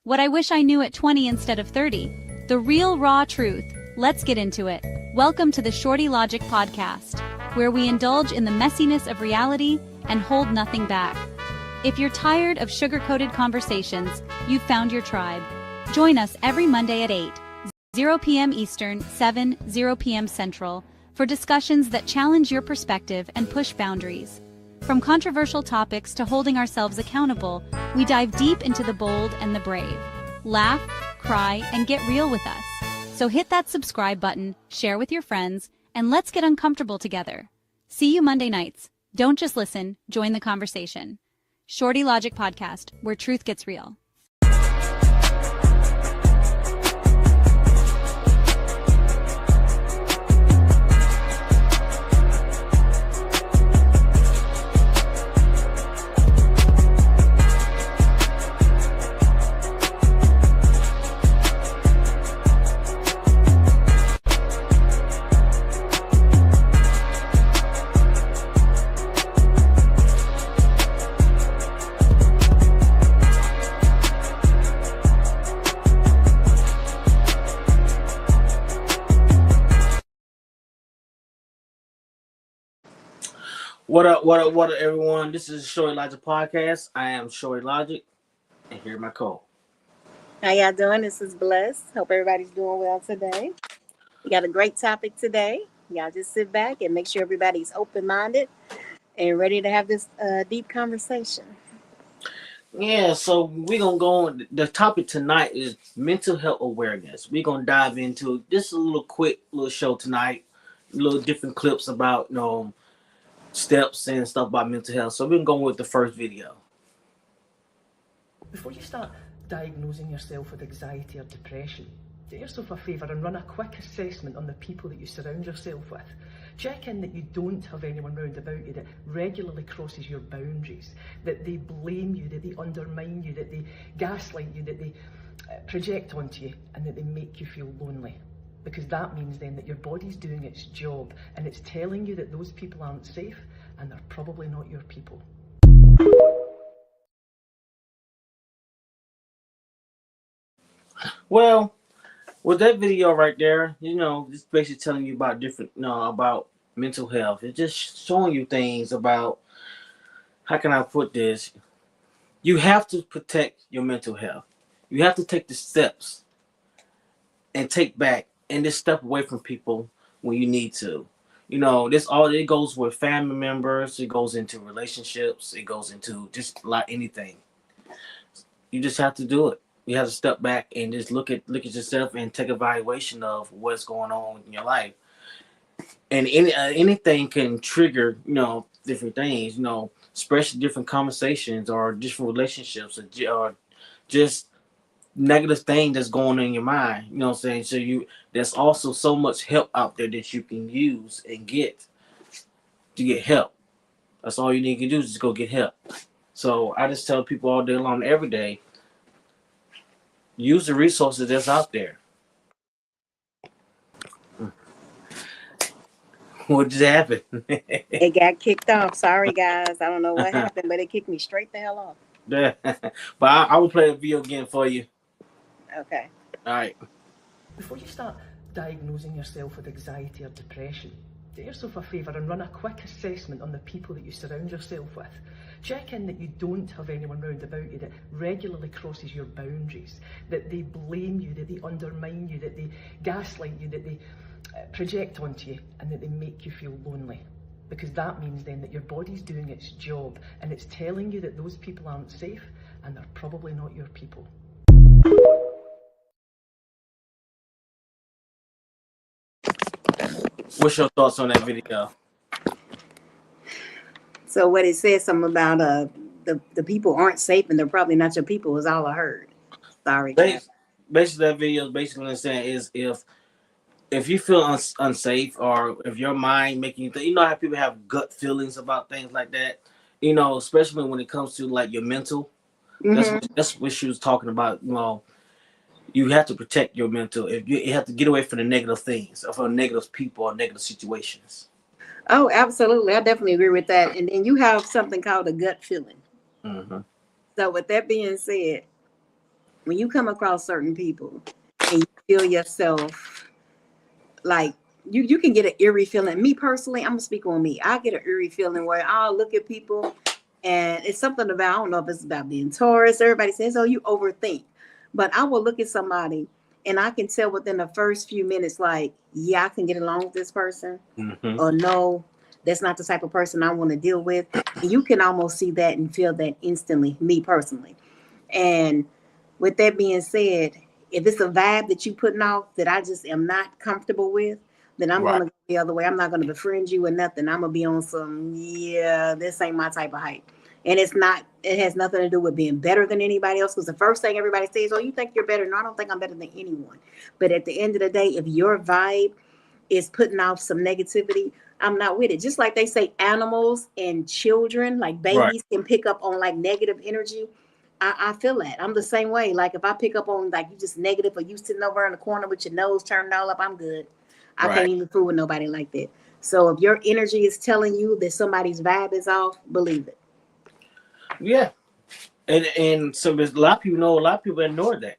What I wish I knew at 20 instead of 30. The real raw truth. Let's get into it. Welcome to the Shorty Logic podcast, where we indulge in the messiness of reality and hold nothing back. If you're tired of sugar-coated conversations, you've found your tribe. Join us every Monday at 8:00 p.m. Eastern, 7:00 p.m. Central, for discussions that challenge your perspective and push boundaries. From controversial topics to holding ourselves accountable, we dive deep into the bold and the brave. Laugh, cry, and get real with us. So hit that subscribe button, share with your friends, and let's get uncomfortable together. See you Monday nights. Don't just listen, join the conversation. Shorty Logic Podcast, where truth gets real. What up, everyone? This is Shorty Logic Podcast. I am Shorty Logic, and here my co. How y'all doing? This is Bless. Hope everybody's doing well today. We got a great topic today. Y'all just sit back and make sure everybody's open-minded and ready to have this deep conversation. Yeah, so we're going to go on. The topic tonight is mental health awareness. We're going to dive into just a little quick little show tonight, little different clips about, steps and stuff about mental health. So we're going with the first video. Before you start diagnosing yourself with anxiety or depression, do yourself a favour and run a quick assessment on the people that you surround yourself with. Check in that you don't have anyone round about you that regularly crosses your boundaries, that they blame you, that they undermine you, that they gaslight you, that they project onto you, and that they make you feel lonely. Because that means then that your body's doing its job and it's telling you that those people aren't safe and they're probably not your people. Well, with that video right there, it's basically telling you about about mental health. It's just showing you things about, how can I put this? You have to protect your mental health. You have to take the steps and take back and just step away from people when you need to. It goes with family members, it goes into relationships, it goes into just like anything. You just have to do it. You have to step back and just look at yourself and take evaluation of what's going on in your life. And anything can trigger, different things, especially different conversations or different relationships or just negative thing that's going on in your mind. You know what I'm saying? So there's also so much help out there that you can use and get to get help. That's all you need to do is just go get help. So I just tell people all day long, every day, use the resources that's out there. What just happened? It got kicked off. Sorry, guys. I don't know what happened, but it kicked me straight the hell off. But I will play the video again for you. Okay. All right. Before you start diagnosing yourself with anxiety or depression, do yourself a favour and run a quick assessment on the people that you surround yourself with. Check in that you don't have anyone round about you that regularly crosses your boundaries, that they blame you, that they undermine you, that they gaslight you, that they project onto you, and that they make you feel lonely. Because that means then that your body's doing its job and it's telling you that those people aren't safe and they're probably not your people. What's your thoughts on that video? So what it says something about the people aren't safe and they're probably not your people is all I heard. Sorry, guys. Basically, that video is basically what I'm saying is if you feel unsafe or if your mind making you think, how people have gut feelings about things like that, especially when it comes to like your mental. Mm-hmm. That's what she was talking about. You have to protect your mental. If you have to get away from the negative things or from negative people or negative situations. Oh, absolutely. I definitely agree with that. And then you have something called a gut feeling. Mm-hmm. So with that being said, when you come across certain people and you feel yourself like you can get an eerie feeling. Me personally, I'm gonna speak on me. I get an eerie feeling where I'll look at people and it's something about, I don't know if it's about being Taurus. Everybody says, oh, you overthink. But I will look at somebody and I can tell within the first few minutes, like, yeah, I can get along with this person. Mm-hmm. Or no, that's not the type of person I want to deal with. And you can almost see that and feel that instantly, me personally. And with that being said, if it's a vibe that you putting off that I just am not comfortable with, then I'm Right. gonna go the other way. I'm not gonna befriend you or nothing. I'm gonna be on some, yeah, this ain't my type of hype. And it has nothing to do with being better than anybody else. Because the first thing everybody says, oh, you think you're better. No, I don't think I'm better than anyone. But at the end of the day, if your vibe is putting off some negativity, I'm not with it. Just like they say animals and children, like Right. babies can pick up on like negative energy. I feel that. I'm the same way. Like if I pick up on like you just negative or you sitting over in the corner with your nose turned all up, I'm good. I Right. can't even fool with nobody like that. So if your energy is telling you that somebody's vibe is off, believe it. Yeah. And so there's a lot of people know. A lot of people ignore that.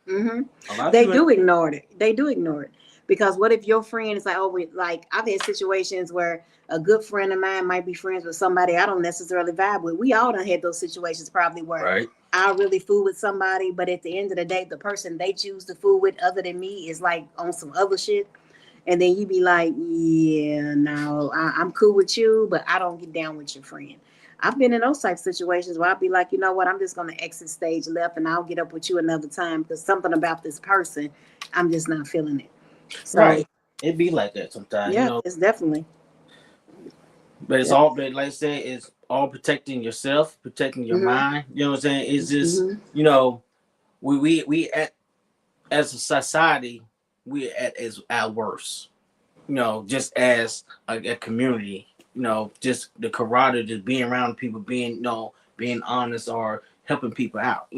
Hmm. A lot of They people. do ignore it. They do ignore it. Because what if your friend is like, oh, like I've had situations where a good friend of mine might be friends with somebody I don't necessarily vibe with. We all done had those situations probably where Right. I really fool with somebody, but at the end of the day, the person they choose to fool with other than me is like on some other shit. And then you be like, yeah, no, I'm cool with you, but I don't get down with your friend. I've been in those type of situations where I'll be like, you know what, I'm just going to exit stage left and I'll get up with you another time because something about this person, I'm just not feeling it. So, Right. It be like that sometimes, yeah, it's definitely. But it's Yeah. all, but like I said, it's all protecting yourself, protecting your Hmm. mind. You know what I'm saying? It's just, Hmm. we at as a society, we at as our worst. Just as a community. Just the camaraderie, just being around people, being honest or helping people out.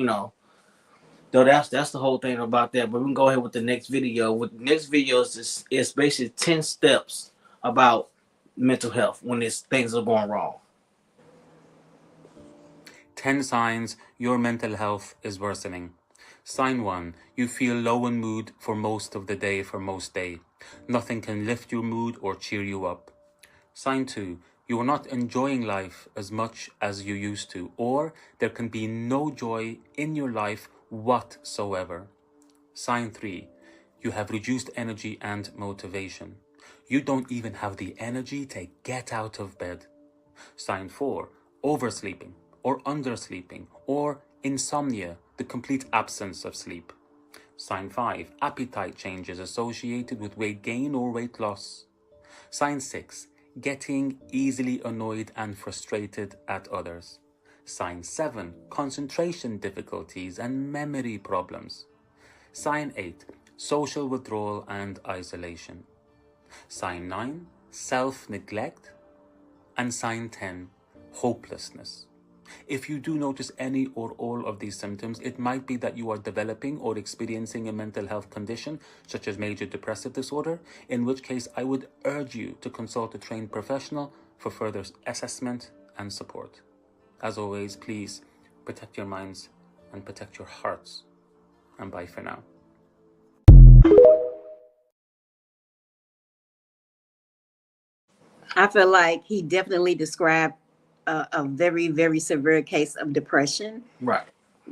So that's the whole thing about that. But we can go ahead with the next video. With the next video is basically 10 steps about mental health when things are going wrong. 10 signs your mental health is worsening. Sign 1. You feel low in mood for most of the day for most day. Nothing can lift your mood or cheer you up. Sign 2. You are not enjoying life as much as you used to, or there can be no joy in your life whatsoever. Sign 3. You have reduced energy and motivation. You don't even have the energy to get out of bed. Sign 4. Oversleeping or undersleeping or insomnia, the complete absence of sleep. Sign 5. Appetite changes associated with weight gain or weight loss. Sign 6. Getting easily annoyed and frustrated at others. Sign 7. Concentration difficulties and memory problems. Sign 8. Social withdrawal and isolation. Sign 9. Self-neglect. And sign 10. Hopelessness. If you do notice any or all of these symptoms, it might be that you are developing or experiencing a mental health condition, such as major depressive disorder, in which case I would urge you to consult a trained professional for further assessment and support. As always, please protect your minds and protect your hearts. And bye for now. I feel like he definitely described a very, very severe case of depression. Right.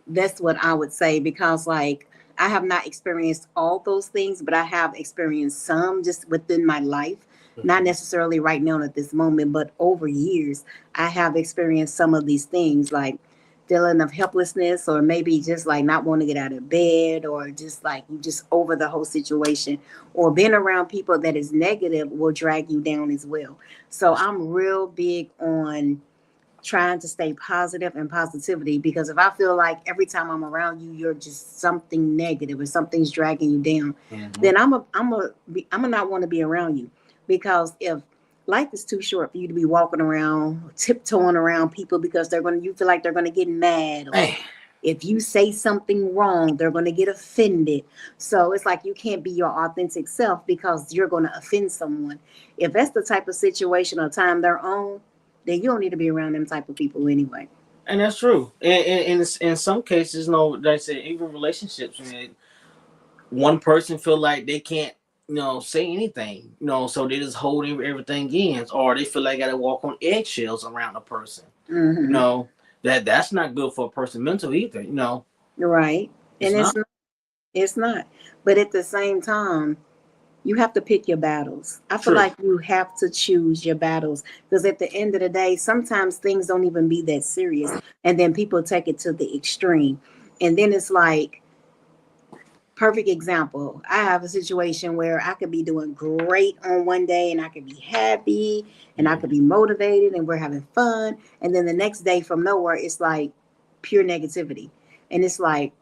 That's what I would say because, like, I have not experienced all those things, but I have experienced some just within my life. Not necessarily right now at this moment, but over years, I have experienced some of these things, like feeling of helplessness, or maybe just like not wanting to get out of bed, or just like you just over the whole situation, or being around people that is negative will drag you down as well. So I'm real big on trying to stay positive and positivity, because if I feel like every time I'm around you, you're just something negative or something's dragging you down, then I'm a not want to be around you. Because if life is too short for you to be walking around, tiptoeing around people because you feel like they're gonna get mad, or Man. if you say something wrong, they're gonna get offended. So it's like you can't be your authentic self because you're gonna offend someone. If that's the type of situation or time they're on, then you don't need to be around them type of people anyway. And that's true. And in some cases, no, like I said, even relationships, man, one person feel like they can't, say anything, so they just hold everything in, or they feel like they gotta walk on eggshells around a person. You Mm-hmm. know that's not good for a person mental either. Right. It's And not. it's not. But at the same time, you have to pick your battles. I feel True. like you have to choose your battles because at the end of the day, sometimes things don't even be that serious. And then people take it to the extreme. And then it's like, perfect example. I have a situation where I could be doing great on one day and I could be happy and I Yeah. could be motivated and we're having fun. And then the next day from nowhere, it's like pure negativity. And it's like,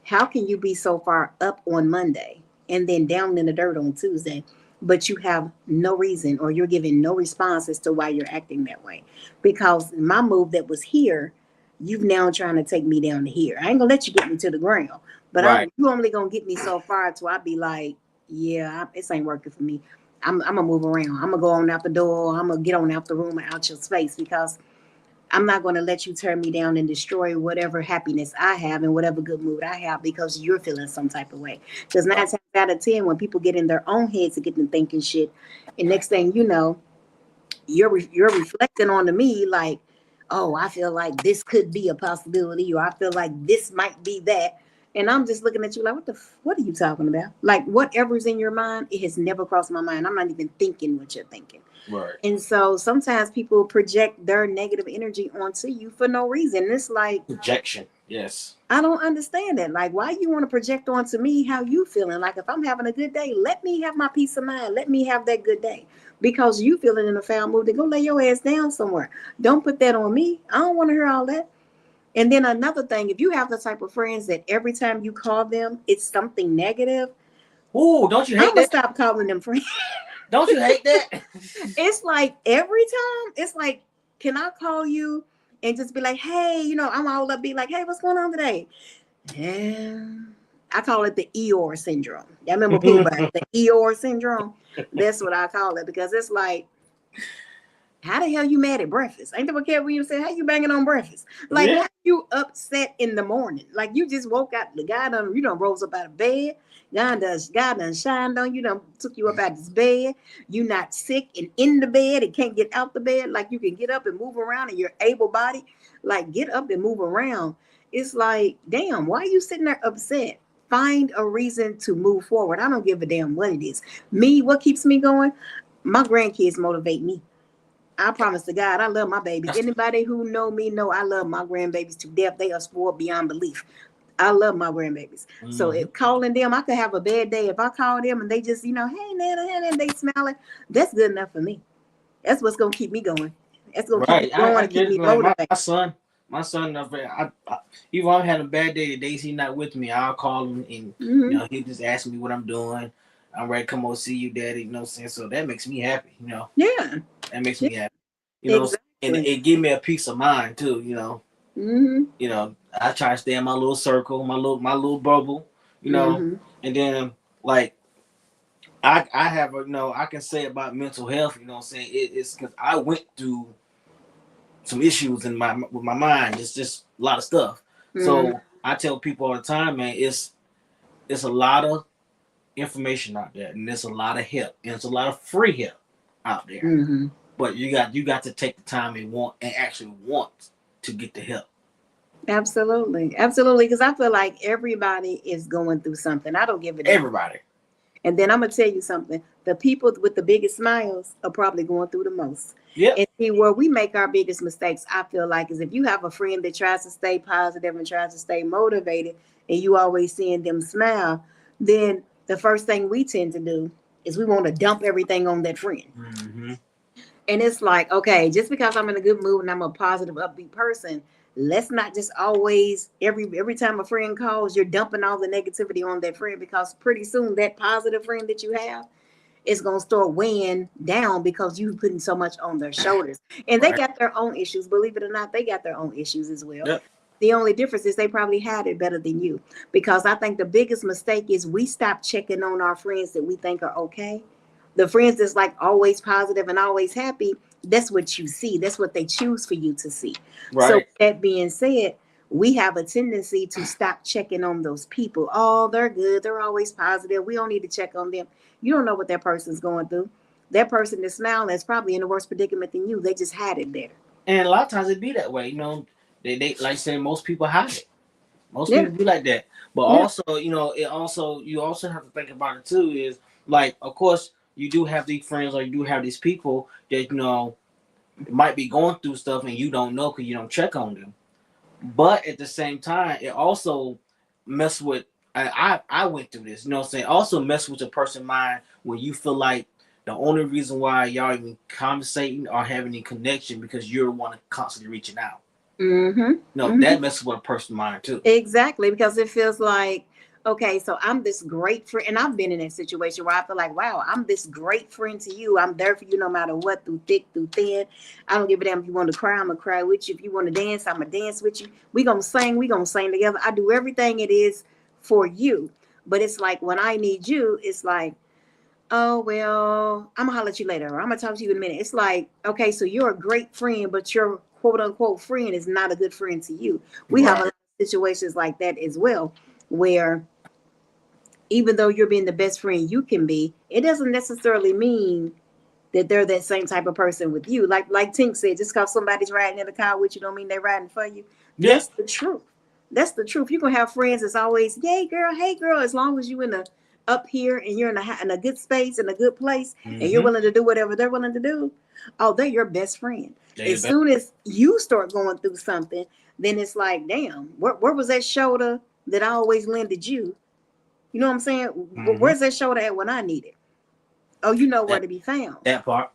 how can you be so far up on Monday and then down in the dirt on Tuesday, but you have no reason or you're giving no response as to why you're acting that way? Because my move that was here, you've now trying to take me down to here. I ain't gonna let you get me to the ground. But Right. you only gonna get me so far till I be like, yeah, this ain't working for me. I'm gonna move around. I'm gonna go on out the door. I'm gonna get on out the room and out your space because I'm not gonna let you turn me down and destroy whatever happiness I have and whatever good mood I have because you're feeling some type of way. Because 9 times out of 10, when people get in their own heads and get them thinking shit, and next thing you know, you're reflecting on to me like, oh, I feel like this could be a possibility, or I feel like this might be that. And I'm just looking at you like, what are you talking about? Like whatever's in your mind, it has never crossed my mind. I'm not even thinking what you're thinking. Right. And so sometimes people project their negative energy onto you for no reason. It's like, Projection. Yes. I don't understand that. Like, why you want to project onto me how you feeling? Like, if I'm having a good day, let me have my peace of mind. Let me have that good day. Because you feeling in a foul mood, then go lay your ass down somewhere. Don't put that on me. I don't want to hear all that. And then another thing, if you have the type of friends that every time you call them, it's something negative, Ooh, don't you I'm hate gonna that? stop calling them friends. Don't you hate that? It's like every time, it's like, can I call you and just be like, hey, I'm all up, be like, hey, what's going on today? Yeah. I call it the Eeyore syndrome. I remember Pooh Bear, the Eeyore syndrome. That's what I call it because it's like, how the hell you mad at breakfast? Ain't that what Cat Williams said? How you banging on breakfast? Like, Yeah. how you upset in the morning? Like, you just woke up, the guy done, rose up out of bed. God done shined on you, done took you up out of this bed. You not sick and in the bed and can't get out the bed. Like, you can get up and move around and you're able bodied. Like, get up and move around. It's like, damn, why are you sitting there upset? Find a reason to move forward. I don't give a damn what it is. Me, what keeps me going? My grandkids motivate me. I promise to God, I love my babies. Anybody who know me know I love my grandbabies to death. They are spoiled beyond belief. I love my grandbabies. So if calling them, I could have a bad day. If I call them and they just, hey, Nana, and they smiling, that's good enough for me. That's what's going to keep me going. That's going to keep Right. me going I and keep get me like motivated. my son. Even if I'm having a bad day, the days he's not with me, I'll call him and Mm-hmm. he just ask me what I'm doing. I'm ready to come over see you, Daddy. You know what I'm saying? So that makes me happy. Yeah, That makes me happy. And exactly. it give me a peace of mind too. Mm-hmm. I try to stay in my little circle, my little bubble. Mm-hmm. And then like I have I can say about mental health. You know what I'm saying? It's because I went through some issues with my mind. It's just a lot of stuff. Mm-hmm. So I tell people all the time, man, it's a lot of information out there, and there's a lot of help, and it's a lot of free help out there. Mm-hmm. But you got to take the time and actually want to get the help. Absolutely. Absolutely. Because I feel like everybody is going through something. I don't give a damn. Everybody. And then I'm gonna tell you something. The people with the biggest smiles are probably going through the most. Yep. And see where we make our biggest mistakes, I feel like, is if you have a friend that tries to stay positive and tries to stay motivated, and you always seeing them smile, then the first thing we tend to do is we want to dump everything on that friend. Mm-hmm. And it's like, okay, just because I'm in a good mood and I'm a positive, upbeat person, let's not just always every time a friend calls, you're dumping all the negativity on that friend because pretty soon that positive friend that you have is gonna start weighing down because you putting so much on their shoulders. And they Right. got their own issues. Believe it or not, they got their own issues as well. Yep. The only difference is they probably had it better than you. Because I think the biggest mistake is we stop checking on our friends that we think are okay. The friends that's like always positive and always happy, that's what you see. That's what they choose for you to see. So Right. that being said, we have a tendency to stop checking on those people. Oh, they're good. They're always positive. We don't need to check on them. You don't know what that person's going through. That person that's smiling is probably in a worse predicament than you. They just had it better. And a lot of times it be that way. You know, they like saying most people hide it. Most Yeah. people be like that. But Yeah. also, you know, you also have to think about it too. Is like, of course, you do have these friends or you do have these people that you know might be going through stuff and you don't know because you don't check on them. But at the same time, it also mess with. I went through this. You know what I'm saying? Also mess with a person's mind when you feel like the only reason why y'all even conversating or having any connection because you're the one constantly reaching out. Mm-hmm. No, Mm-hmm. that messes with a person's mind too. Exactly, because it feels like, okay, so I'm this great friend, and I've been in that situation where I feel like, wow, I'm this great friend to you. I'm there for you no matter what, through thick, through thin. I don't give a damn if you want to cry, I'm gonna cry with you. If you want to dance, I'm gonna dance with you. We gonna sing together. I do everything it is for you. But it's like when I need you, it's like, oh well, I'm gonna holler at you later, or I'm gonna talk to you in a minute. It's like, okay, so you're a great friend, but your quote unquote friend is not a good friend to you. We have a lot of situations like that as well, where even though you're being the best friend you can be, it doesn't necessarily mean that they're that same type of person with you. Like Tink said, just because somebody's riding in the car with you don't mean they're riding for you. Yeah. That's the truth. That's the truth. You're gonna have friends that's always, yay girl, hey girl, as long as you in the up here and you're in a good space, in a good place, and you're willing to do whatever they're willing to do, oh, they're your best friend. As soon as you start going through something, then it's like, damn, where was that shoulder that I always lended you? You know what I'm saying? Where's that shoulder at when I need it? Oh, you know where to be found. That part.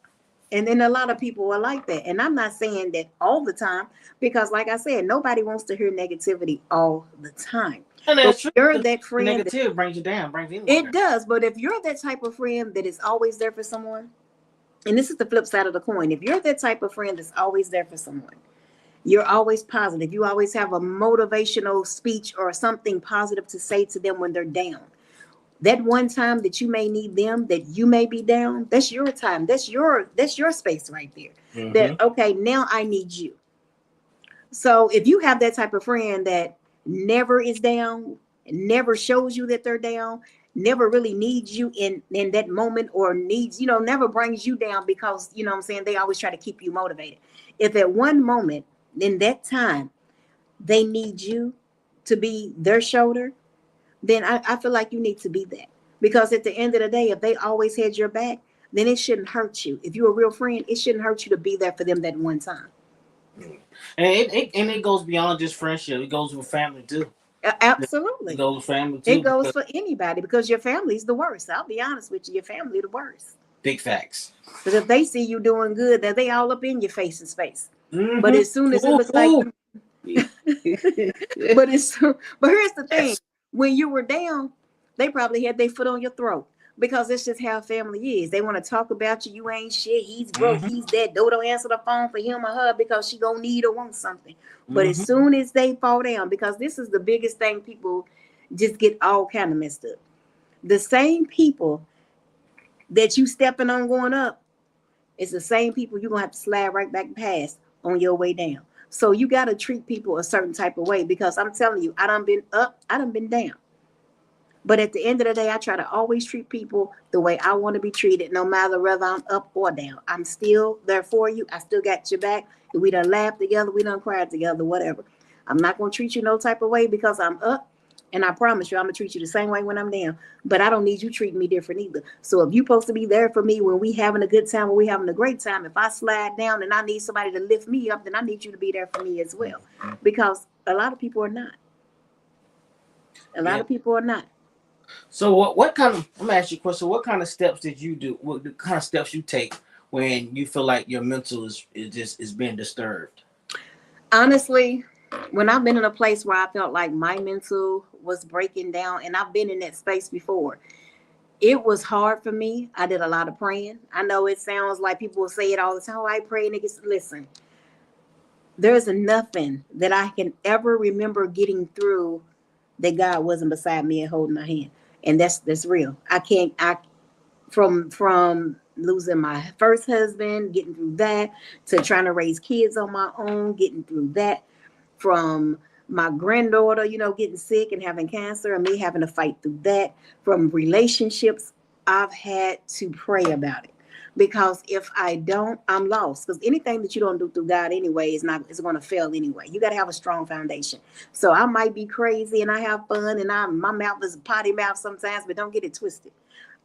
And then a lot of people are like that. And I'm not saying that all the time, because like I said, nobody wants to hear negativity all the time. And that's true. You're that friend. Negative brings you down, brings you it does. But if you're that type of friend that is always there for someone, and this is the flip side of the coin, if you're that type of friend that's always there for someone, you're always positive, you always have a motivational speech or something positive to say to them when they're down. That one time that you may need them, that you may be down, that's your time. That's your space right there. That, okay, now I need you. So if you have that type of friend that never is down, never shows you that they're down, never really needs you in that moment, or needs, never brings you down, because, you know what I'm saying, they always try to keep you motivated. If at one moment in that time they need you to be their shoulder, then I feel like you need to be that. Because at the end of the day, if they always had your back, then it shouldn't hurt you. If you're a real friend, it shouldn't hurt you to be there for them that one time. And it goes beyond just friendship. It goes with family too. Absolutely. It goes with family too. It goes for anybody, because your family's the worst. I'll be honest with you, your family the worst. Big facts. Because if they see you doing good, then they all up in your face and space. But as soon as it looks like but here's the thing. When you were down, they probably had their foot on your throat, because it's just how family is. They want to talk about you. You ain't shit. He's broke. He's dead. Don't answer the phone for him or her because she gonna need or want something. But as soon as they fall down, because this is the biggest thing, people just get all kind of messed up. The same people that you stepping on going up, it's the same people you're gonna have to slide right back past on your way down. So you got to treat people a certain type of way, because I'm telling you, I done been up, I done been down. But at the end of the day, I try to always treat people the way I want to be treated, no matter whether I'm up or down. I'm still there for you. I still got your back. We done laughed together. We done cried together, whatever. I'm not going to treat you no type of way because I'm up. And I promise you, I'm going to treat you the same way when I'm down. But I don't need you treating me different either. So if you're supposed to be there for me when we having a good time, when we having a great time, if I slide down and I need somebody to lift me up, then I need you to be there for me as well. Because a lot of people are not. A lot of people are not. So what kind of, let me ask you a question. What kind of steps did you do? What the kind of steps you take when you feel like your mental is being disturbed? Honestly, when I've been in a place where I felt like my mental was breaking down, and I've been in that space before, it was hard for me. I did a lot of praying. I know it sounds like people will say it all the time. Oh, I pray, niggas. Listen, there's nothing that I can ever remember getting through that God wasn't beside me and holding my hand. And that's real. From losing my first husband, getting through that, to trying to raise kids on my own, getting through that, from my granddaughter, getting sick and having cancer and me having to fight through that, from relationships. I've had to pray about it. Because if I don't, I'm lost. Because anything that you don't do through God anyway is going to fail anyway. You got to have a strong foundation. So I might be crazy and I have fun and my mouth is potty mouth sometimes, but don't get it twisted.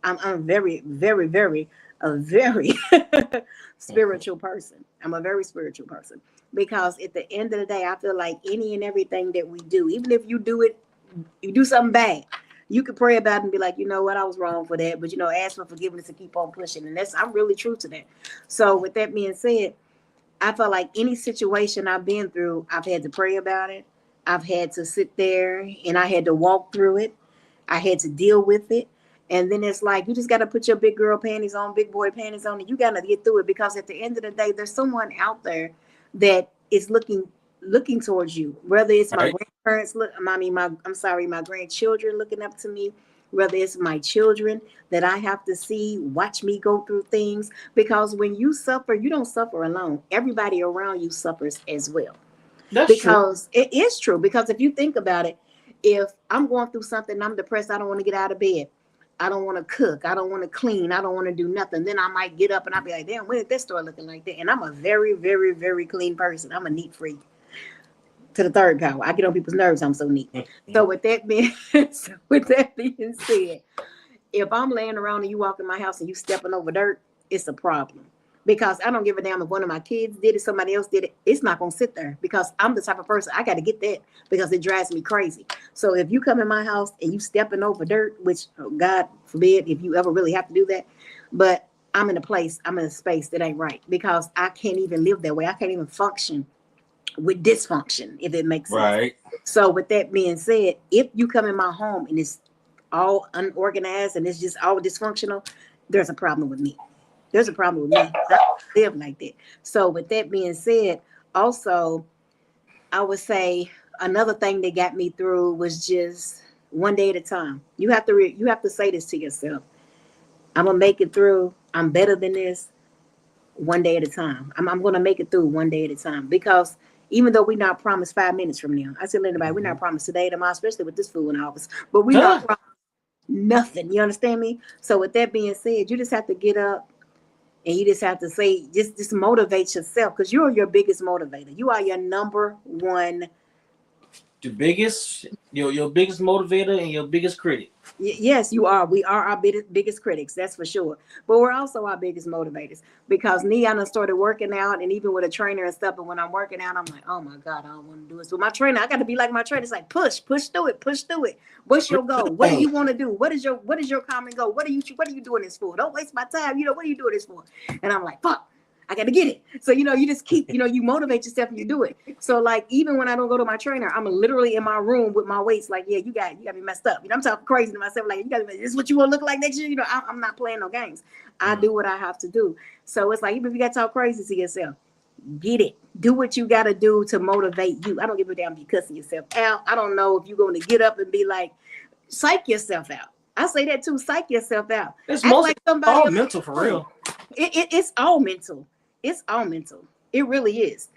I'm very, very, very, a very spiritual person. I'm a very spiritual person. Because at the end of the day, I feel like any and everything that we do, even if you do something bad, you could pray about it and be like, you know what, I was wrong for that. But, ask for forgiveness and keep on pushing. And I'm really true to that. So with that being said, I feel like any situation I've been through, I've had to pray about it. I've had to sit there and I had to walk through it. I had to deal with it. And then it's like, you just got to put your big girl panties on, big boy panties on, and you got to get through it. Because at the end of the day, there's someone out there that is looking towards you, whether it's my grandparents, my grandchildren looking up to me, whether it's my children that I have to see, watch me go through things. Because when you suffer, you don't suffer alone. Everybody around you suffers as well. Because it is true. Because if you think about it, if I'm going through something, I'm depressed, I don't want to get out of bed, I don't want to cook, I don't want to clean, I don't want to do nothing. Then I might get up and I'll be like, damn, when did this store looking like that? And I'm a very, very, very clean person. I'm a neat freak to the third power. I get on people's nerves. I'm so neat. So with that being said, if I'm laying around and you walk in my house and you stepping over dirt, it's a problem. Because I don't give a damn if one of my kids did it, somebody else did it. It's not going to sit there because I'm the type of person, I got to get that because it drives me crazy. So if you come in my house and you stepping over dirt, which God forbid if you ever really have to do that, but I'm in a space that ain't right because I can't even live that way. I can't even function with dysfunction, if it makes sense. Right. So with that being said, if you come in my home and it's all unorganized and it's just all dysfunctional, there's a problem with me. There's a problem with me. I don't live like that. So with that being said, also, I would say another thing that got me through was just one day at a time. You have to say this to yourself. I'm gonna make it through. I'm better than this. One day at a time. I'm gonna make it through one day at a time. Because even though we're not promised 5 minutes from now, I tell anybody we're not promised today, tomorrow, especially with this fool in office. But we're not promised nothing. You understand me? So with that being said, you just have to get up. And you just have to say, just motivate yourself because you're your biggest motivator. You are your number one. The biggest, your biggest motivator and your biggest critic. Yes, you are. We are our biggest critics, that's for sure. But we're also our biggest motivators because I done started working out and even with a trainer and stuff. But when I'm working out, I'm like, oh my God, I don't want to do this. With my trainer, I got to be like my trainer. It's like push through it. What's your goal? What do you want to do? What is your common goal? What are you doing this for? Don't waste my time. What are you doing this for? And I'm like, fuck. I got to get it. So, you just keep, you motivate yourself and you do it. So like, even when I don't go to my trainer, I'm literally in my room with my weights. Like, yeah, you got me messed up. I'm talking crazy to myself. Like, this is what you want to look like next year. I'm not playing no games. I do what I have to do. So it's like, even if you got to talk crazy to yourself, get it. Do what you got to do to motivate you. I don't give a damn if you cussing yourself out. I don't know if you're going to get up and be like, psych yourself out. I say that too. Psych yourself out. It's mostly all mental for real. It's all mental. It's all mental. It really is.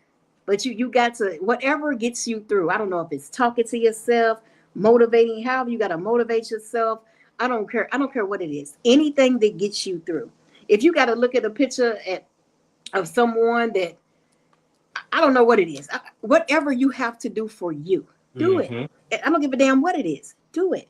But you got to, whatever gets you through. I don't know if it's talking to yourself, motivating, however you got to motivate yourself. I don't care. I don't care what it is. Anything that gets you through. If you got to look at a picture of someone that, I don't know what it is. Whatever you have to do for you, do it. I don't give a damn what it is. Do it.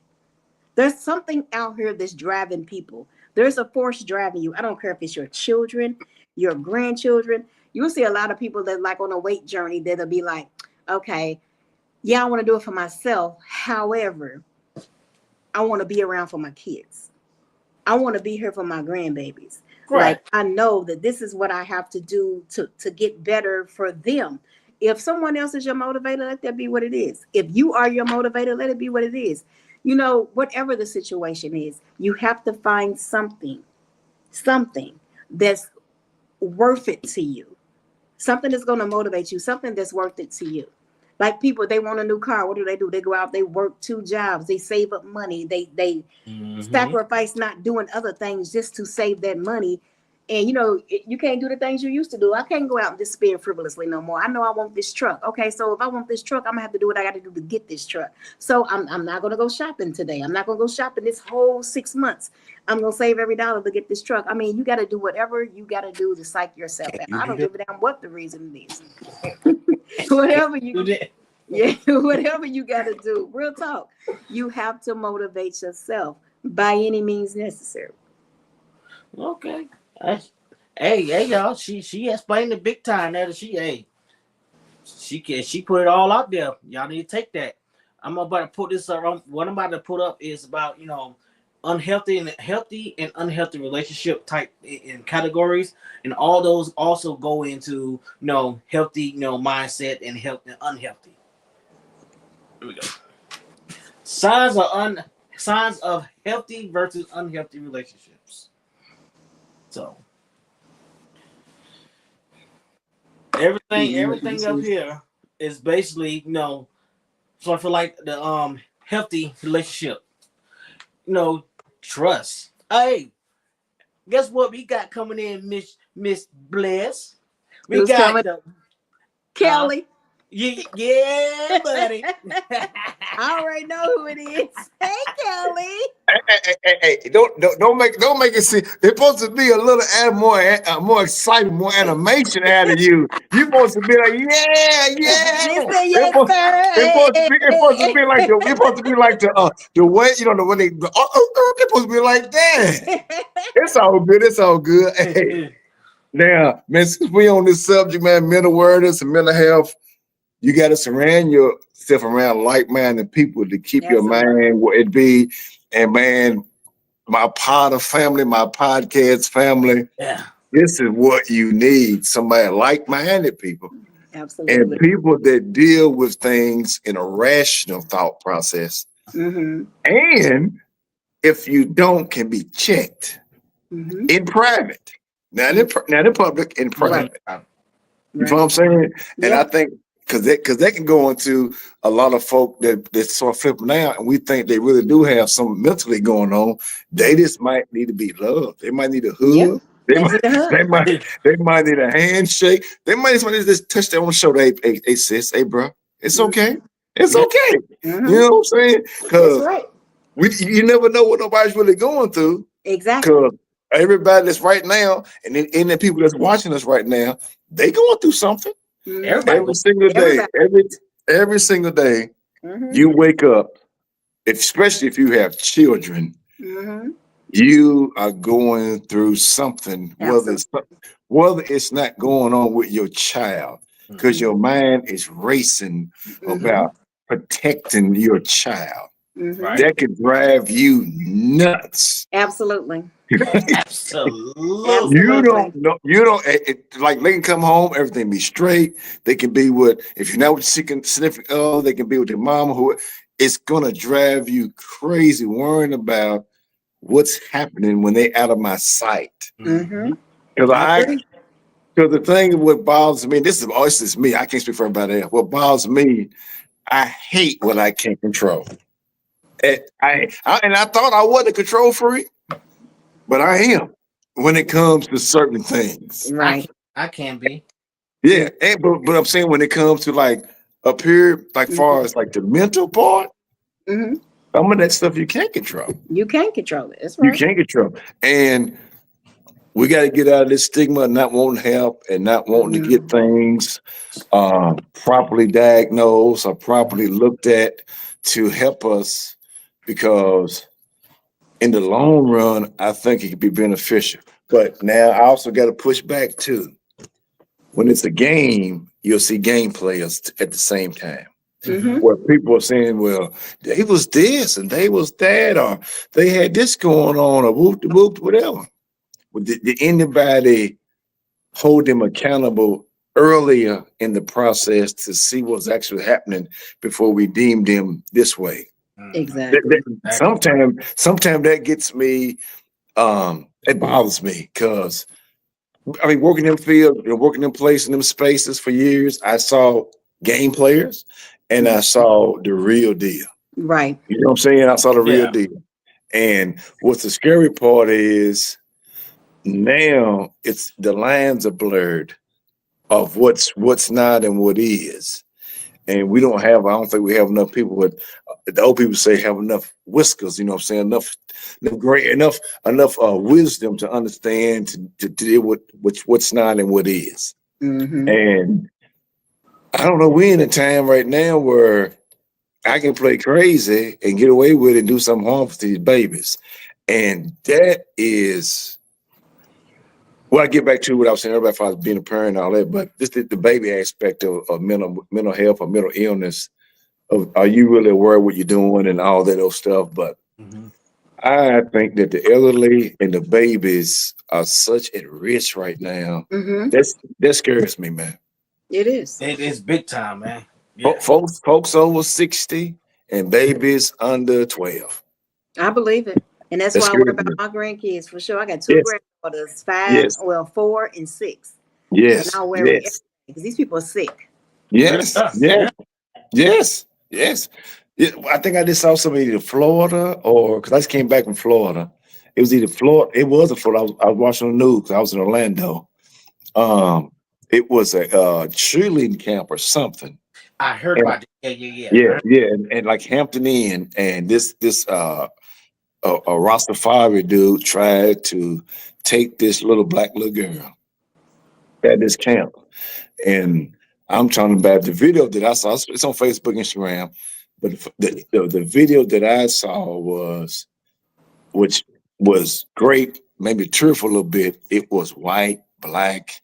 There's something out here that's driving people. There's a force driving you. I don't care if it's your children, your grandchildren. You'll see a lot of people that like on a weight journey that'll be like, okay, yeah, I want to do it for myself. However, I want to be around for my kids. I want to be here for my grandbabies. Right. Like, I know that this is what I have to do to get better for them. If someone else is your motivator, let that be what it is. If you are your motivator, let it be what it is. Whatever the situation is, you have to find something that's worth it to you. Something that's going to motivate you, something that's worth it to you. Like people, they want a new car. What do? They go out, they work 2 jobs, they save up money, they sacrifice not doing other things just to save that money. And you can't do the things you used to do. I can't go out and just spend frivolously no more. I know I want this truck. Okay, so if I want this truck, I'm gonna have to do what I got to do to get this truck. So I'm not gonna go shopping today. I'm not gonna go shopping this whole 6 months. I'm gonna save every dollar to get this truck. I mean, you got to do whatever you got to do to psych yourself out. I don't give a damn what the reason is. Whatever you Do that. yeah, whatever you got to do. Real talk. You have to motivate yourself by any means necessary. Okay. Hey, y'all. She explained the big time that she put it all out there. Y'all need to take that. I'm about to put this up. What I'm about to put up is about unhealthy and healthy and unhealthy relationship type in categories, and all those also go into healthy mindset and health and unhealthy. Here we go. Signs of healthy versus unhealthy relationships. So everything up here is basically so I feel like the healthy relationship. Trust. Hey, guess what we got coming in, Miss Bless? We Who's got coming? Kelly. Yeah, buddy. I already know who it is. Hey, Kelly. Hey, don't make it seem it's supposed to be a little more exciting, more animation out of you. You supposed to be like, yeah. Listen, yes, It's supposed to be like the way the way they're supposed to be like that. It's all good. It's all good. Hey, now, man, since we on this subject, man, mental wellness and mental health, you got to surround yourself around like-minded people to keep your mind where it be. And man, my Potter family, my podcast family, this is what you need. Somebody like-minded people. Absolutely. And people that deal with things in a rational thought process. Mm-hmm. And if you don't, can be checked in private. Not in public, in private. Right. You know what I'm saying? Yeah. And I think because they can go into a lot of folk that sort of flipping out, and we think they really do have something mentally going on. They just might need to be loved. They might need a hug. Yeah. They might need a handshake. They might just touch their own shoulder. Hey sis, hey bro, it's okay. It's okay. Mm-hmm. You know what I'm saying? Because right. you never know what nobody's really going through. Exactly. Because everybody that's right now, and the people that's watching us right now, they going through something. Every single day, every single day, you wake up, especially if you have children, you are going through something, whether it's not going on with your child, because your mind is racing about protecting your child. That could drive you nuts. Absolutely. Absolutely. You don't know. Like they can come home, everything be straight. They can be if you're not with your significant other, they can be with their mama. Who it's gonna drive you crazy worrying about what's happening when they out of my sight. Because the thing what bothers me, this is me. I can't speak for everybody else. What bothers me, I hate what I can't control. And I thought I wasn't a control freak. But I am when it comes to certain things. Right. I can be. Yeah. But I'm saying when it comes to like up here, like far as like the mental part, some of that stuff you can't control. You can't control it. That's right. You can't control. And we got to get out of this stigma of not wanting help and not wanting to get things properly diagnosed or properly looked at to help us, because in the long run, I think it could be beneficial. But now I also got to push back too. When it's a game, you'll see game players at the same time. Where people are saying, well, they was this and they was that, or they had this going on, or whoop, whatever. Did anybody hold them accountable earlier in the process to see what's actually happening before we deem them this way? Exactly. Sometimes that gets me, it bothers me, because I mean, working in field, working in place in them spaces for years, I saw game players and I saw the real deal. Right. You know what I'm saying? I saw the real deal. And what's the scary part is now it's the lines are blurred of what's not and what is. And we don't have, I don't think we have enough people, but the old people say have enough whiskers, you know what I'm saying? Enough wisdom to understand to deal with what's not and what is. Mm-hmm. And I don't know, we're in a time right now where I can play crazy and get away with it and do something harmful to these babies. And that is, well, I get back to what I was saying earlier about being a parent and all that, but this is the baby aspect of mental health or mental illness. Are you really aware of what you're doing and all that old stuff? But I think that the elderly and the babies are such at risk right now. Mm-hmm. That scares me, man. It is. It is big time, man. Yeah. Folks over 60 and babies under 12. I believe it. And that's why I worry about my grandkids for sure. I got two granddaughters, 4 and 6. Yes. And I'll wear it because these people are sick. Yes. Yes. Yeah, I think I just saw somebody in Florida, or because I just came back from Florida. It was either Florida. It wasn't Florida. I was watching the news because I was in Orlando. It was a cheerleading camp or something. I heard about it. Yeah. And like Hampton Inn, and this a Rastafari dude tried to take this little girl at this camp. And I'm talking about the video that I saw. It's on Facebook, Instagram. But the video that I saw which was great, maybe tearful a little bit. It was white, black.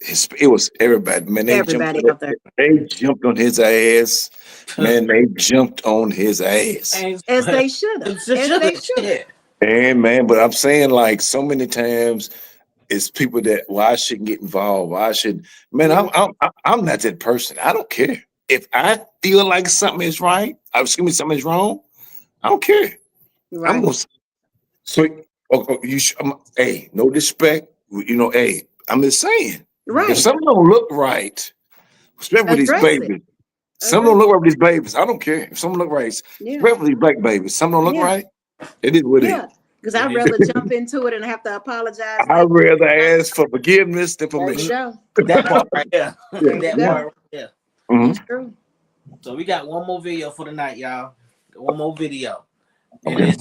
It was everybody. Man, Everybody out there. They jumped on his ass. Man, they jumped on his ass. As they should have. And man, but I'm saying, like, so many times it's people that, well, I shouldn't get involved. Man, I'm not that person. I don't care. If I feel like something is right, something is wrong, I don't care. Right. Hey, no disrespect. Hey, I'm just saying. Right. If something don't look right, especially with these babies, something don't look right with these babies. I don't care. If something look right, especially with these black babies, something don't look right. It is what it is. Because I'd rather jump into it and have to apologize. I'd rather ask for forgiveness than permission. That part right there. That part right there. Mm-hmm. It's true. So we got one more video for the night, y'all. One more video. Okay.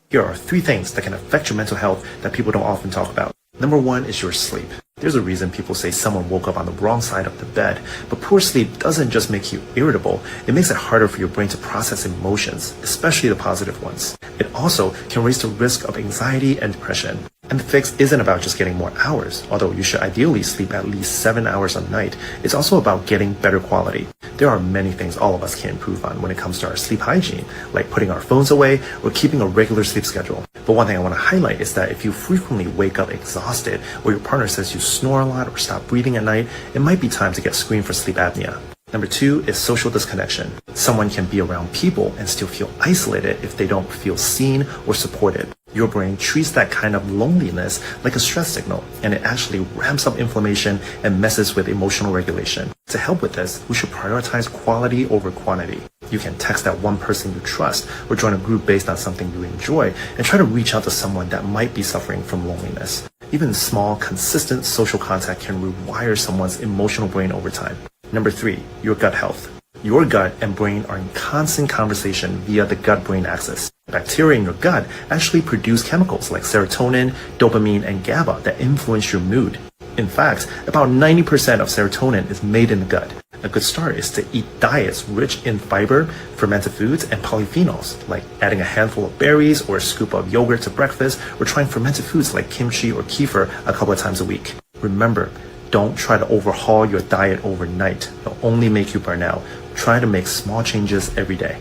Here are 3 things that can affect your mental health that people don't often talk about. Number 1 is your sleep. There's a reason people say someone woke up on the wrong side of the bed, but poor sleep doesn't just make you irritable, it makes it harder for your brain to process emotions, especially the positive ones. It also can raise the risk of anxiety and depression. And the fix isn't about just getting more hours, although you should ideally sleep at least 7 hours a night. It's also about getting better quality. There are many things all of us can improve on when it comes to our sleep hygiene, like putting our phones away or keeping a regular sleep schedule. But one thing I want to highlight is that if you frequently wake up exhausted, or your partner says you snore a lot or stop breathing at night, it might be time to get screened for sleep apnea. Number 2 is social disconnection. Someone can be around people and still feel isolated if they don't feel seen or supported. Your brain treats that kind of loneliness like a stress signal, and it actually ramps up inflammation and messes with emotional regulation. To help with this, we should prioritize quality over quantity. You can text that one person you trust or join a group based on something you enjoy and try to reach out to someone that might be suffering from loneliness. Even small, consistent social contact can rewire someone's emotional brain over time. Number 3, your gut health. Your gut and brain are in constant conversation via the gut-brain axis. Bacteria in your gut actually produce chemicals like serotonin, dopamine, and GABA that influence your mood. In fact, about 90% of serotonin is made in the gut. A good start is to eat diets rich in fiber, fermented foods, and polyphenols, like adding a handful of berries or a scoop of yogurt to breakfast, or trying fermented foods like kimchi or kefir a couple of times a week. Remember, don't try to overhaul your diet overnight. It'll only make you burn out. Try to make small changes every day.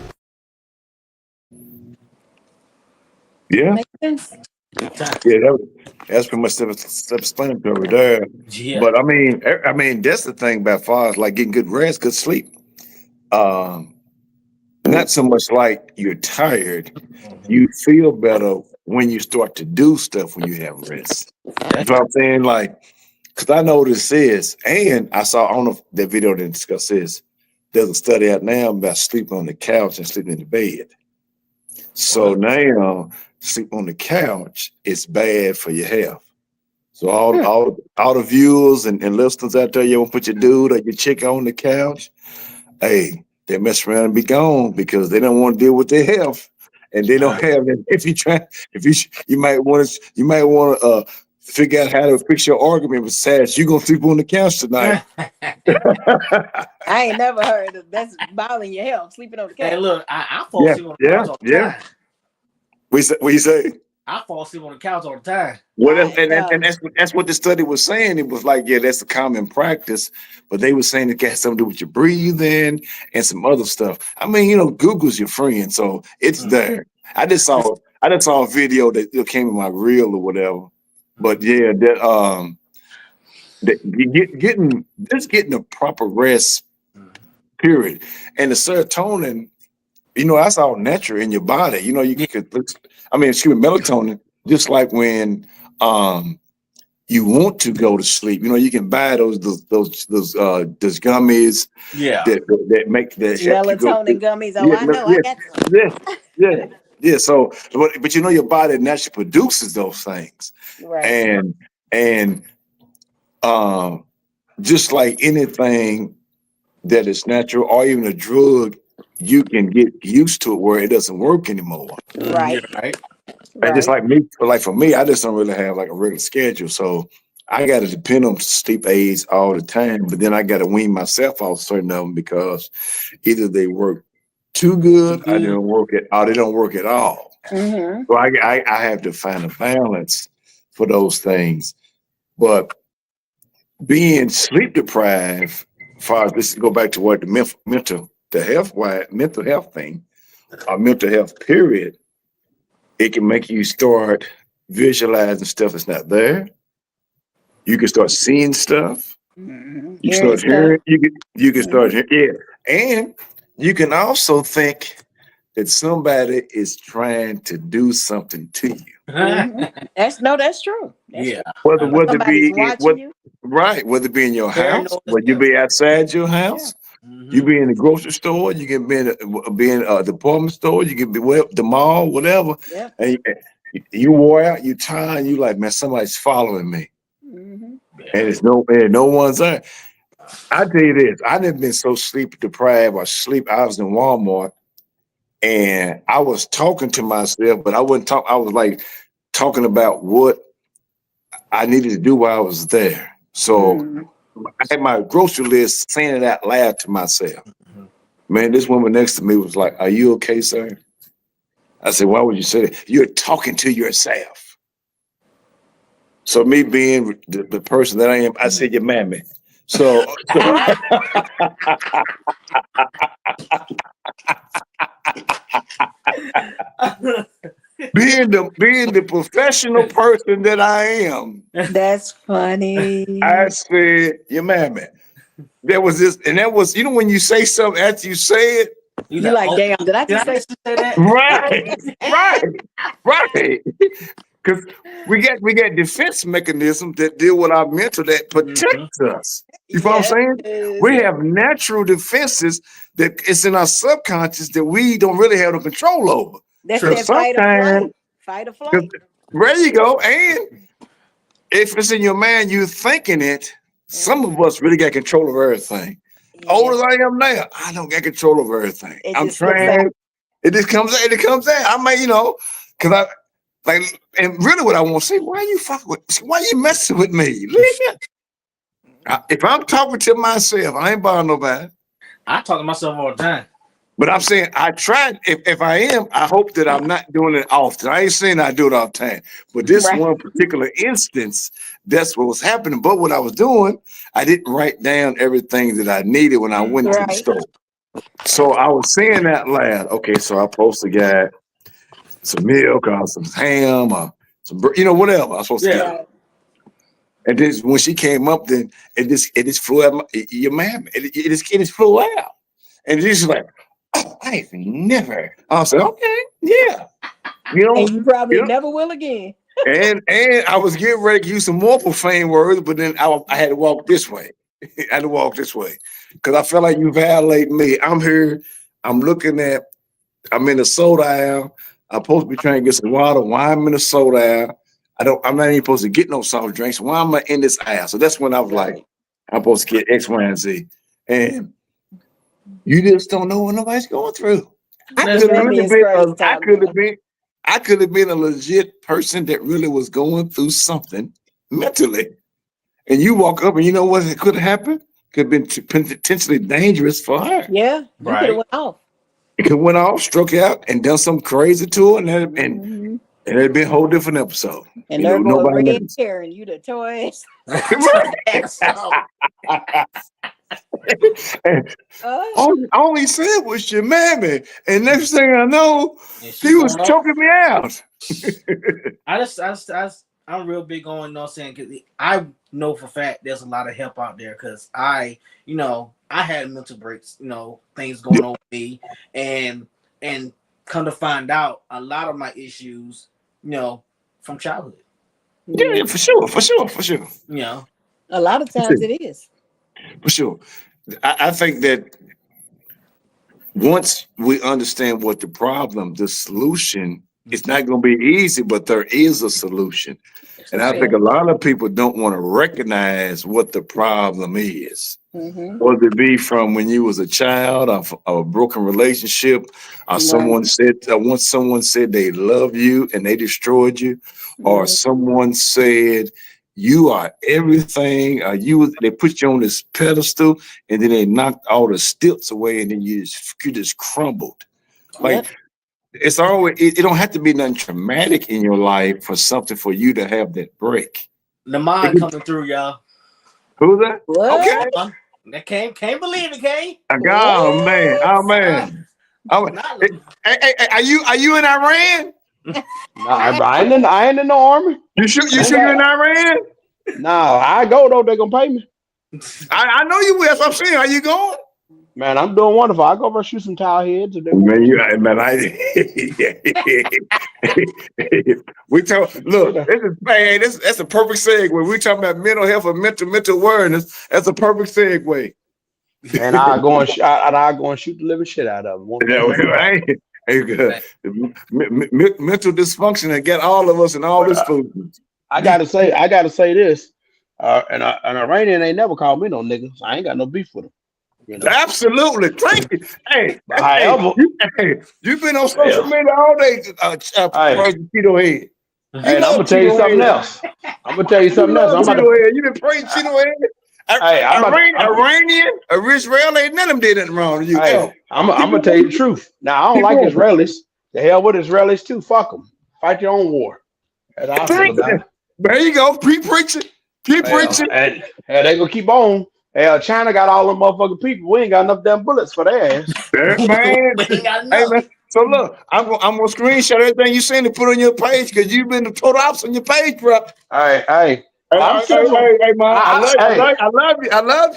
Yeah. Makes sense. Yeah, that's pretty much self-explanatory there. Yeah. But I mean, that's the thing about far as like getting good rest, good sleep. Not so much like you're tired. You feel better when you start to do stuff when you have rest. That's what I'm saying. Like, because I know what this is, and I don't know if that video didn't discuss this. There's a study out now about sleeping on the couch and sleeping in the bed. So now sleep on the couch, it's bad for your health. So all the viewers and listeners out there, you want to put your dude or your chick on the couch, hey, they mess around and be gone because they don't want to deal with their health, and they don't have it. You might want to figure out how to fix your argument. Besides, you gonna sleep on the couch tonight. I ain't never heard of that's bothering your health, sleeping on the couch. Hey, look, I fall asleep on the couch all the time. What you say? I fall asleep on the couch all the time. Well, that's what the study was saying. It was like, yeah, that's a common practice, but they were saying it got something to do with your breathing and some other stuff. I mean, Google's your friend, so it's there. I just saw a video that came in my reel or whatever. But yeah, getting a proper rest, period, and the serotonin, that's all natural in your body. Melatonin. Just like when you want to go to sleep, you can buy those gummies. Yeah. That make that melatonin gummies. Oh, I know. I got some. Yeah. So, but your body naturally produces those things, right? And just like anything that is natural, or even a drug, you can get used to it where it doesn't work anymore. Right. Right. And just like me, for me, I just don't really have like a regular schedule. So I got to depend on sleep aids all the time. But then I got to wean myself off certain of them because either they work too good or they don't work at all. Mm-hmm. So I have to find a balance for those things. But being sleep deprived, as far as this go back to what the mental health thing, or mental health period, it can make you start visualizing stuff that's not there. You can start seeing stuff. Mm-hmm. You start hearing. You can start hearing. Yeah, and you can also think that somebody is trying to do something to you. Mm-hmm. That's true. Yeah. Whether it be you. Right, whether it be in your house, whether you be outside your house. Yeah. Mm-hmm. You be in the grocery store, you can be in a department store, you can be the mall, whatever. Yeah. And you wore out, you tired, and you like, man, somebody's following me. Mm-hmm. And no one's there. I tell you this, I never been so sleep deprived or sleep. I was in Walmart and I was talking to myself, but I wasn't talking. I was like talking about what I needed to do while I was there. So I had my grocery list, saying it out loud to myself. Man, this woman next to me was like, "Are you okay, sir?" I said, "Why would you say that? You're talking to yourself." So me being the person that I am, I said, "You mammy." So being the professional person that I am, that's funny. I said, "You mammy." There was this, and that was, when you say something after you say it, you like, damn, did I just say that? Right. Because we got defense mechanisms that deal with our mental that protect us. You know what I'm saying? We have natural defenses that it's in our subconscious that we don't really have no control over. That's that fight or flight. There you go. And if it's in your mind, you thinking it, some of us really got control of everything. Yeah. Old as I am now, I don't get control of everything. I'm trying. It just comes out. It comes out. I mean, because I like, and really, what I want to say, why you messing with me? Leave me. If I'm talking to myself, I ain't bothering nobody. I talk to myself all the time. But I'm saying I tried. If I am, I hope that I'm not doing it often. I ain't saying I do it all the time. But this one particular instance, that's what was happening. But what I was doing, I didn't write down everything that I needed when I went to the store. So I was saying that loud. Okay, so I posted got some milk or some ham or some, whatever I was supposed to get. And then when she came up, then it just flew out. Your man, it just flew out. And she's like, "Oh, I've never." I said, "Okay, yeah." And you probably never will again. and I was getting ready to use some more profane words, but then I had to walk this way. I had to walk this way because I felt like you violated me. I'm here. I'm in the soda aisle. I'm supposed to be trying to get some water. Why I'm in a soda aisle? I'm not even supposed to get no soft drinks. Why am I in this aisle? So that's when I was like, I'm supposed to get X, Y, and Z. And you just don't know what nobody's going through. I could have been a legit person that really was going through something mentally. And you walk up and you know what could have happened? Could have been potentially dangerous for her. Yeah, you Right. could have went off. It could have went off, struck out, and done something crazy to her, and it'd been a whole different episode. And You they're know, going nobody red knows. hair and you the toys. And all he said was your mammy. And next thing I know, he was choking me out. I'm real big on, you know what I'm saying? Because I know for a fact there's a lot of help out there because I had mental breaks, things going on with me. And come to find out a lot of my issues, from childhood. Yeah, for sure. A lot of times it is. For sure. I think that once we understand what the solution, it's not going to be easy, but there is a solution. And I think a lot of people don't want to recognize what the problem is. Whether it be from when you was a child, of a broken relationship, or someone said once someone said they love you and they destroyed you, or someone said you are everything, they put you on this pedestal and then they knocked all the stilts away and then you just crumbled. Like it's always it don't have to be nothing traumatic in your life for something for you to have that break. The mind coming through, y'all. Who's that? What? Okay. That can't believe it, Kane. Oh man. Hey, are you in Iran? I ain't in the army. You sure you're in Iran? No, I go though. They gonna pay me. I know you will. So I'm saying, are you going? Man, I'm doing wonderful. I go over and shoot some towel heads. And we talk. Look, that's a perfect segue. We talking about mental health and mental awareness. That's a perfect segue. And I go and shoot the living shit out of them. Mental dysfunction and get all of us in all this food. I gotta say this. An Iranian ain't never called me no nigga. So I ain't got no beef with him. Absolutely. Thank you. Hey, you've been on social media all day, Cheeto Head. Hey, I'm gonna tell you something else. You've been praising Cheeto Head. Iranian or Israel ain't none of them did nothing wrong to you. Hey, I'm gonna tell you the truth. Now I don't like Israelis. The hell with Israelis too. Fuck them. Fight your own war. That's how I feel about it. There you go. Preaching. And they gonna keep on. China got all them motherfucking people. We ain't got enough damn bullets for their ass. Man. Hey, man. So look, I'm gonna screenshot everything you saying to put on your page because you've been the total opposite on your page, bro. Hey, man. I love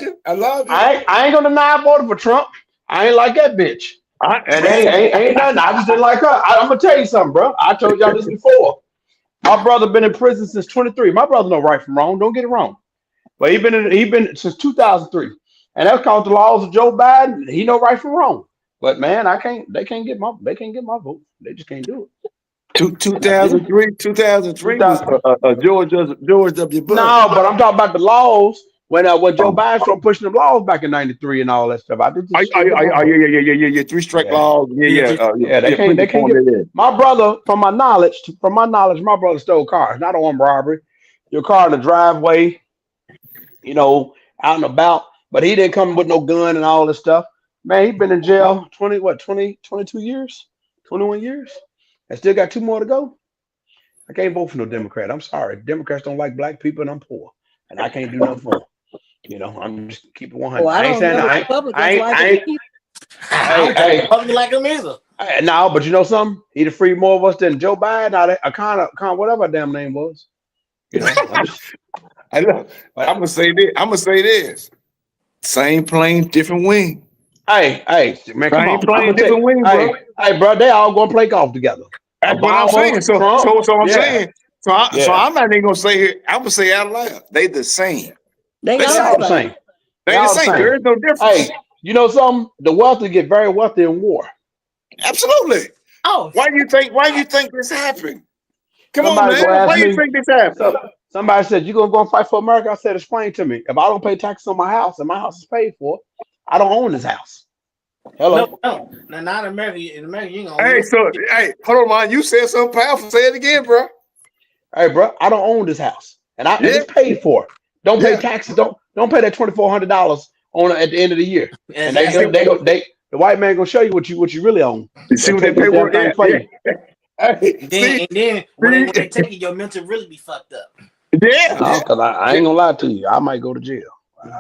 you. I ain't gonna deny I voted for Trump. I ain't like that bitch. Ain't nothing. I just didn't like her. I'm gonna tell you something, bro. I told y'all this before. My brother been in prison since 23. My brother know right from wrong. Don't get it wrong. But he been since 2003, and that's called the laws of Joe Biden. He know right from wrong. But man, they can't get my vote. They just can't do it. 2003 was George W. Bush. No, but I'm talking about the laws when Joe Biden started pushing them laws back in '93 and all that stuff. I did. Yeah. 3 strike laws. Yeah. They can't get it. My brother, from my knowledge, my brother stole cars, not armed robbery. Your car in the driveway. Out and about, but he didn't come with no gun and all this stuff. Man, he's been in jail 22 years, 21 years, and still got 2 more to go. I can't vote for no Democrat. I'm sorry. Democrats don't like black people and I'm poor, and I can't do nothing for them. I'm just keep it 100. Well, I ain't saying like them either. No, but you know something? He'd have freed more of us than Joe Biden. I kind of whatever her damn name was. I'm gonna say this. Same plane, different wing. Hey, man, come on. Same plane, different wing, bro. Hey, bro, they all gonna play golf together. That's what I'm saying. So I'm saying. So I'm not even gonna say it. I'm gonna say out loud. They the same. They all the same. They the same. There is no difference. Hey, you know something? The wealthy get very wealthy in war. Absolutely. Oh, Why you think this happened? Come Somebody on, go man. ask Why you me. think this happened? Somebody said, "You gonna go and fight for America?" I said, "Explain to me. If I don't pay taxes on my house and my house is paid for, I don't own this house." Hello. no. Now, not in America. In America, you ain't gonna Hey, own so hey, hold on, man. You said something powerful. Say it again, bro. Hey, bro, I don't own this house, and Yeah. it's paid for. Don't pay Yeah. taxes. Don't pay that $2,400 on it at the end of the year. And Exactly. the white man gonna show you what you really own. You see what They that take this damn paperwork? thing Yeah, for yeah. you. Hey, And then when they take it, your mental really be fucked up. yeah, No, because I ain't gonna lie to you. I might go to jail.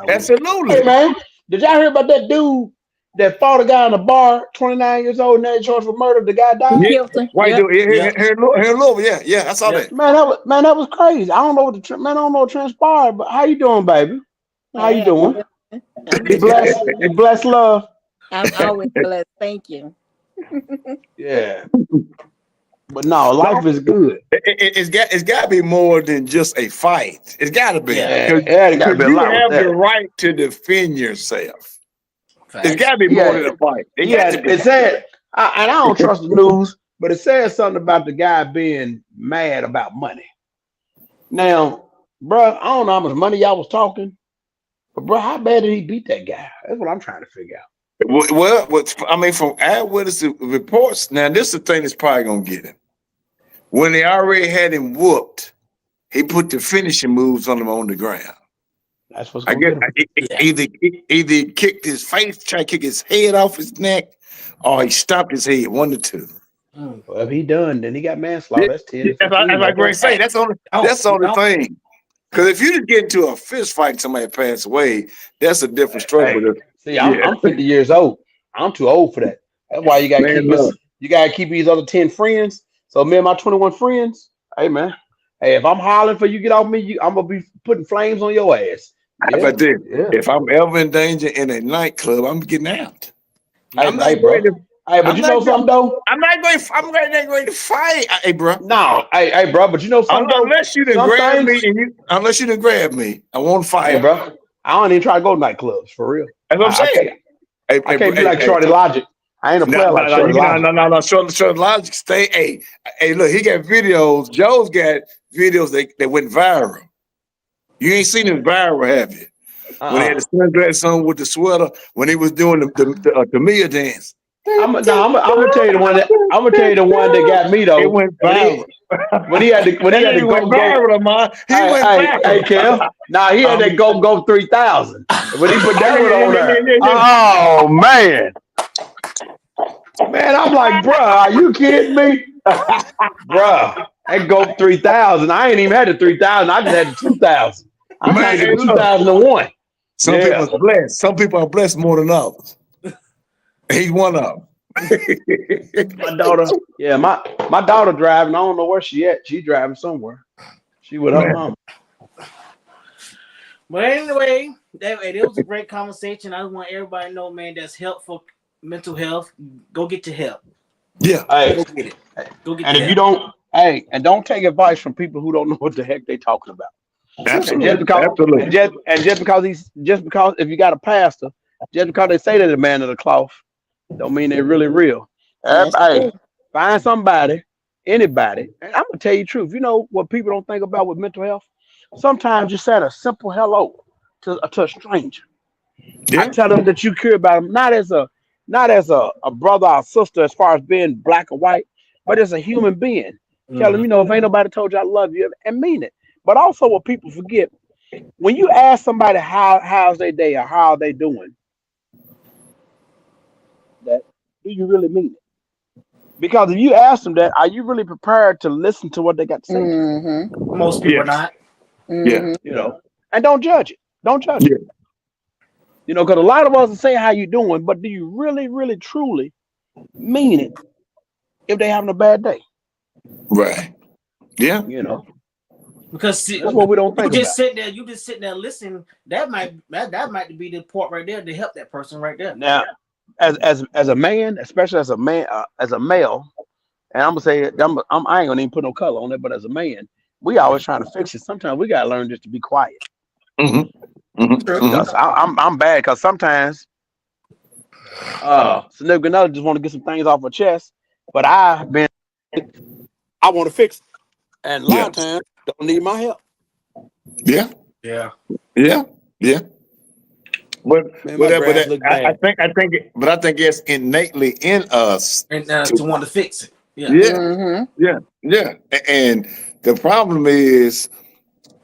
absolutely. Hey, man, did y'all hear about that dude that fought a guy in a bar, 29 years old, and they charged for murder? The guy died? Yeah. Guilty. White Yep. dude, here, Yep. here in Louisville. Yeah, I saw Yep. that. Man, that was crazy. I don't know what transpired, but how you doing, baby? How you Hey, doing? I'm You just blessed? You blessed, love? I'm always blessed. Thank you. Yeah. But no, life is good. It's got to be more than just a fight. It's got to be Yeah. Yeah, it got to be a you lot with have the that. right to defend yourself. It's Facts. got to be more than a fight. It got to be. It said, and I don't trust the news, but it says something about the guy being mad about money. Now, bro, I don't know how much money y'all was talking, but bro, how bad did he beat that guy? That's what I'm trying to figure out. Well, I mean, from eyewitness reports. Now, this is the thing that's probably gonna get him. When they already had him whooped, he put the finishing moves on him on the ground. That's what's I going guess to get him. either he kicked his face, tried to kick his head off his neck, or he stopped his head. One of the two. Well, if he done, then he got manslaughter. That's 10 to 15. As I Greg say, that's the only No. thing. Because if you just get into a fist fight and somebody pass away, that's a different story. Hey, But see, I'm 50 years old. I'm too old for that. That's why you gotta Man, keep look. you gotta keep these other 10 friends. So me and my 21 friends, hey man, hey, if I'm hollering for you, get off me, I'm gonna be putting flames on your ass. How about this? Yeah. If I'm ever in danger in a nightclub, I'm getting out. Hey, I'm not bro. going to. Hey, but I'm you not know something though? I'm not going to fight. Hey, bro. No, hey, bro, but you know something though? Unless you done Some grab me things- unless you done grab me, I won't fight. Hey, bro, I don't even try to go to nightclubs for real. That's what I'm saying. I can't be like Shorty Logic. I ain't a player like Shorty Logic. No. Shorty Logic stay. Hey, look, he got videos. Joe's got videos that went viral. You ain't seen him viral, have you? When he had the sunglasses on with the sweater, when he was doing the Tamia dance. I'm gonna tell you the one that got me though. It went viral. When he had to went viral, man. He went viral. Hey, Kev. Nah, he had that go 3000. When he put that one on there. Yeah. Oh man. Man, I'm like, bruh, are you kidding me? Bruh, that go 3000. I ain't even had the 3000. I just had the 2000. I'm trying to get the 2001. Some people are blessed. Some people are blessed more than others. He's one of them. My daughter, my daughter driving. I don't know where she at. She driving somewhere. She with her mom. But anyway, it was a great conversation. I just want everybody to know, man, that's help for mental health. Go get your help. Yeah. Hey, Go get it. Go get and your if you help. don't take advice from people who don't know what the heck they talking about. Absolutely. And just because if you got a pastor, just because they say they're the man of the cloth, don't mean they're really real. Hey, find somebody, anybody, and I'm gonna tell you the truth. You know what people don't think about with mental health? Sometimes just saying a simple hello to a stranger. Yeah. I tell them that you care about them, not as a brother or sister as far as being black or white, but as a human being. Tell them, if ain't nobody told you I love you, and mean it. But also what people forget, when you ask somebody how's their day or how are they doing, that do you really mean it? Because if you ask them that, are you really prepared to listen to what they got to say? Most people are not. Yeah. And don't judge it. Don't judge it. Because a lot of us are saying how you doing, but do you really, really, truly mean it if they having a bad day? Right. Yeah. Because That's what we don't think you about. just sitting there listening. That might be the part right there to help that person right there. Now, as a man, especially as a male, and I'm gonna say I ain't gonna even put no color on it, but as a man, we always trying to fix it. Sometimes we gotta learn just to be quiet. Because I'm bad because sometimes significant other just want to get some things off her chest, but I want to fix it. And a lot Yeah. of times don't need my help. Yeah. Yeah. Yeah. Yeah. But Man, my grass look bad. I think it's innately in us. And to want to fix it. Yeah. Yeah. Mm-hmm. Yeah. Yeah. And the problem is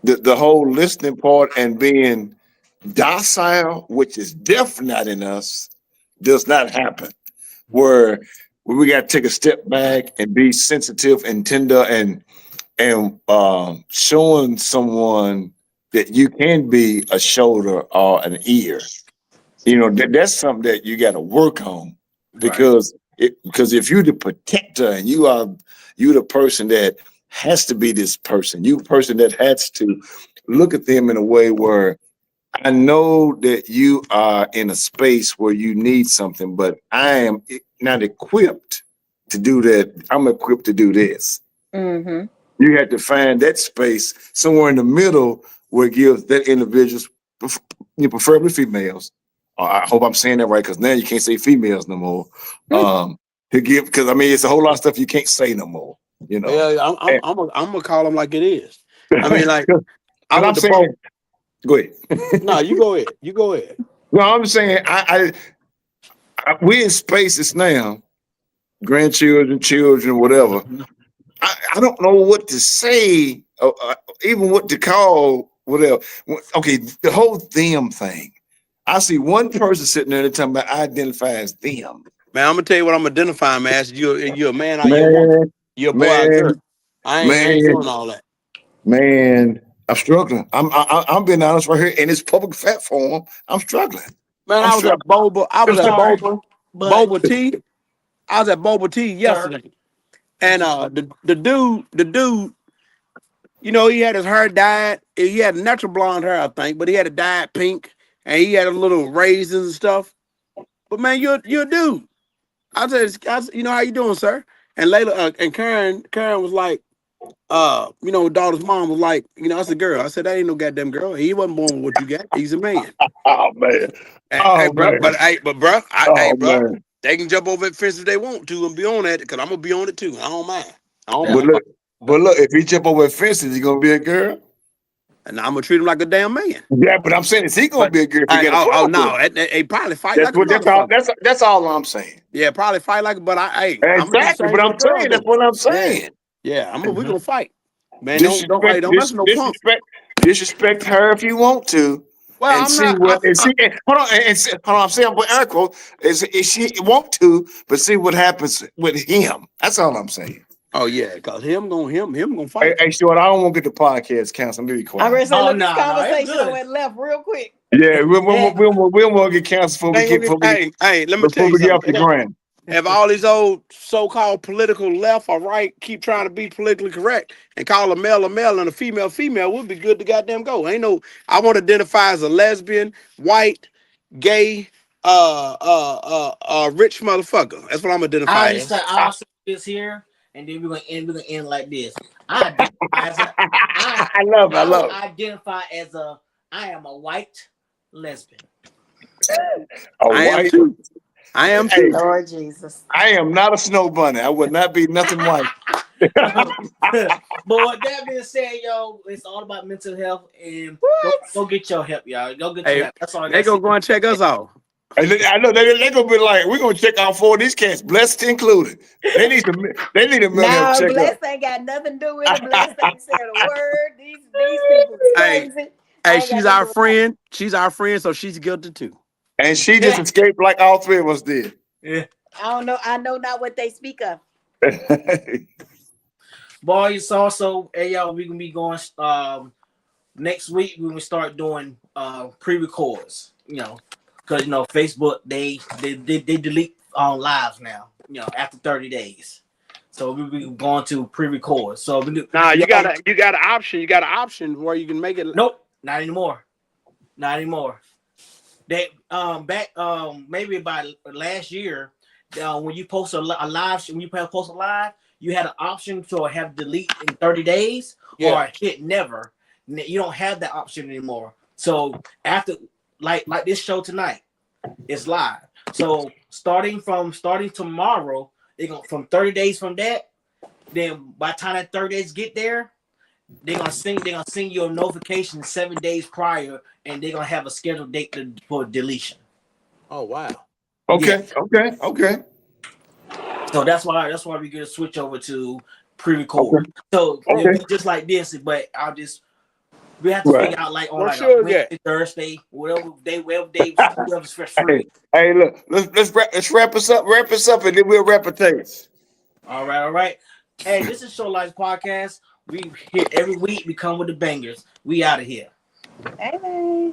the whole listening part and being docile, which is definitely not in us, does not happen. Where we got to take a step back and be sensitive and tender and showing someone that you can be a shoulder or an ear. You know, that's something that you got to work on because if you're the protector and you the person that has to be this person, you person that has to look at them in a way where I know that you are in a space where you need something, but I am not equipped to do that. I'm equipped to do this. Mm-hmm. You have to find that space somewhere in the middle where it gives that individuals, preferably females. I hope I'm saying that right because now you can't say females no more. To give because I mean it's a whole lot of stuff you can't say no more. You know. Yeah, I'm gonna call them like it is. I mean, like I'm saying. Go ahead. No, you go ahead. You go ahead. No, I'm saying we in spaces now, grandchildren, children, whatever. I don't know what to say, even what to call, whatever. Okay, the whole them thing. I see one person sitting there and talking about I identify as them. Man, I'm gonna tell you what I'm identifying, man. As you're a man or you're a woman. You're a boy or a girl. I ain't doing all that. Man, I'm struggling. I'm being honest right here in this public platform. I'm struggling. Man, I was at Boba. I was at Boba Tea. I was at Boba Tea yesterday, and the dude, you know, he had his hair dyed. He had natural blonde hair, I think, but he had it dyed pink, and he had a little raisins and stuff. But man, you're a dude. I said, you know, how you doing, sir? And Layla and Karen was like, you know, daughter's mom was like, you know, I said, girl. I said, that ain't no goddamn girl. He wasn't born with what you got. He's a man. Oh man. Hey, bro, bro, Man. they can jump over that fence if they want to and be on that because I'm gonna be on it too. I don't mind. But look, if he jump over fences, he gonna be a girl. And I'm gonna treat him like a damn man. Yeah, but I'm saying, is he gonna be a girl? Oh no, they probably fight like a motherfucker. That's all I'm saying. Yeah, probably fight like, but exactly. But I'm saying that's what I'm saying. Yeah, we gonna fight. Man, don't mess with no punk. Disrespect her if you want to. Well, and see what. Hold on. I'm saying, but air quote is she want to, but see what happens with him. That's all I'm saying. Oh yeah, cause him gonna fight. Hey, Stuart, I don't want to get the podcast canceled. Maybe quiet. I read some this conversation went left real quick. Yeah, we won't get canceled before we get. Hey, let me tell you something. Off the ground. Have all these old so-called political left or right keep trying to be politically correct and call a male and a female would be good to goddamn go. I want to identify as a lesbian, white, gay, rich motherfucker. That's what I'm identifying as. I'll say this here, and then we're gonna end like this. I identify as I am a white lesbian. I am too. Lord Jesus. I am not a snow bunny. I would not be nothing white. But with that being said, yo, it's all about mental health and go get your help, y'all. Go get your help. That's all. They gonna go and check us out. I know they're gonna be like, we're gonna check out 4 of these cats, Blessed included. They need a mental health check. Blessed ain't got nothing to do with it. Blessed ain't said a word. These people crazy. Hey, she's our friend. She's our friend, so she's guilty too. And she just escaped like all 3 of us did. Yeah. I don't know. I know not what they speak of. Boys, also, hey y'all, we gonna be going next week. We gonna start doing pre-records. You know, because Facebook they delete lives now. After 30 days. So we be going to pre-record. So we do. Nah, you got an option. You got an option where you can make it. Nope, not anymore. They back maybe about last year when you post a live, you had an option to have delete in 30 days or hit never. You don't have that option anymore. So after like this show tonight, it's live. So starting tomorrow, They're gonna from 30 days from that. Then by the time that 30 days get there, they're gonna send you a notification 7 days prior, and they're gonna have a scheduled date for deletion. Oh wow. Okay, okay. So that's why we get a switch over to pre-record. Okay. So Okay. it'll be just like this, but we have to Right. figure out like on Where like a Suge Wednesday, Thursday, whatever's fresh for Hey, you. hey, look, let's wrap us up, and then we'll replicate. All right. Hey, this is Show Lights Podcast. We hit every week. We come with the bangers. We out of here. Bye bye.